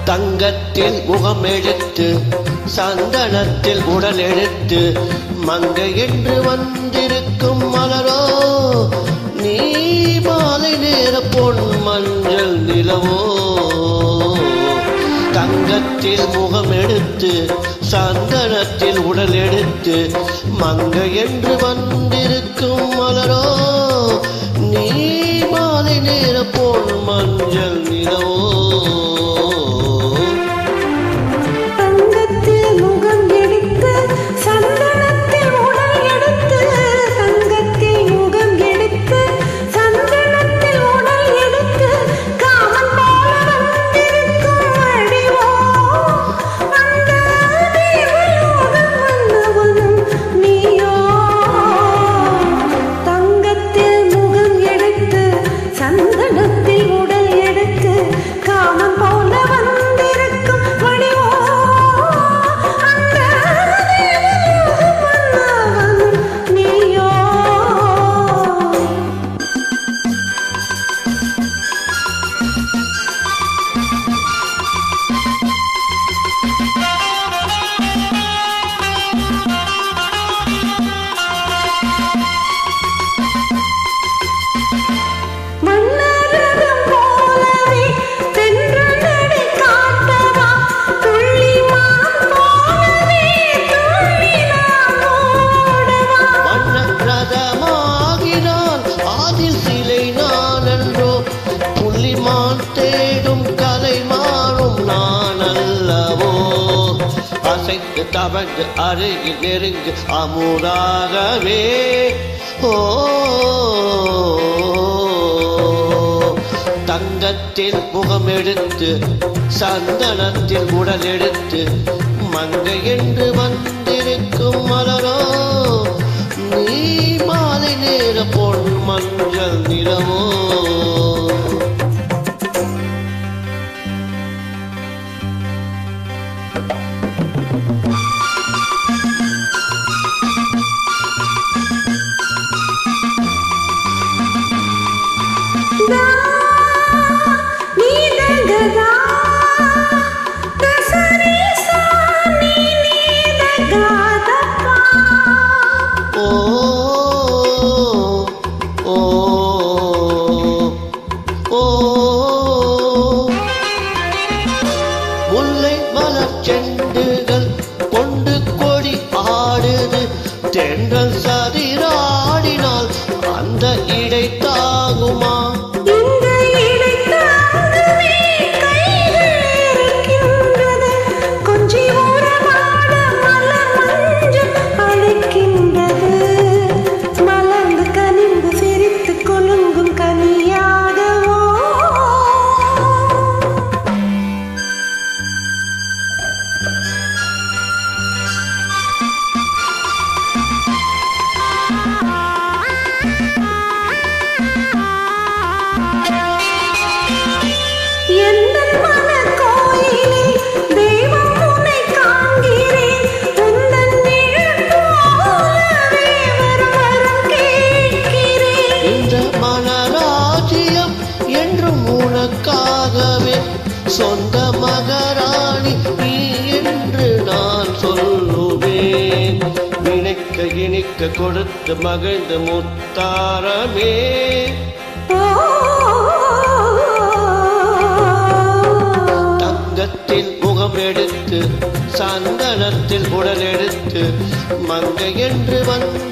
தங்கத்தில் முகம் எடுத்து சந்தனத்தில் உடல் எடுத்து மங்கை என்று வந்திருக்கும் மலரோ நீ மாலை நேர பொன் மஞ்சள் நிலவோ தங்கத்தில் முகம் எடுத்து சந்தனத்தில் உடல் எடுத்து மங்கை என்று வந்திருக்கும் மலரோ நீ மாலை நேர பொன் மஞ்சள் நிலவோ அசைத்து தவழ்ந்து அருகில் நெருங்கு அமுதாகவே ஓ தங்கத்தில் முகம் எடுத்து சந்தனத்தில் உடல் எடுத்து மங்கை என்று வந்திருக்கும் மலரோ நீ மாலை நேர பொன் மஞ்சள் நிலவோ முல்லை மலர் செண்டுகள் கொண்டு கொடி ஆடுது தென்றல் சதிராடினால் அந்த இடை தாங்குமா சொந்த மகராணி நீ என்று நான் சொல்லுவேன் நினைக்க இனிக்க கொடுத்து மகிழ்ந்த முத்தாரமே தங்கத்தில் முகம் எடுத்து சந்தனத்தில் உடல் எடுத்து மங்கை என்று வந்து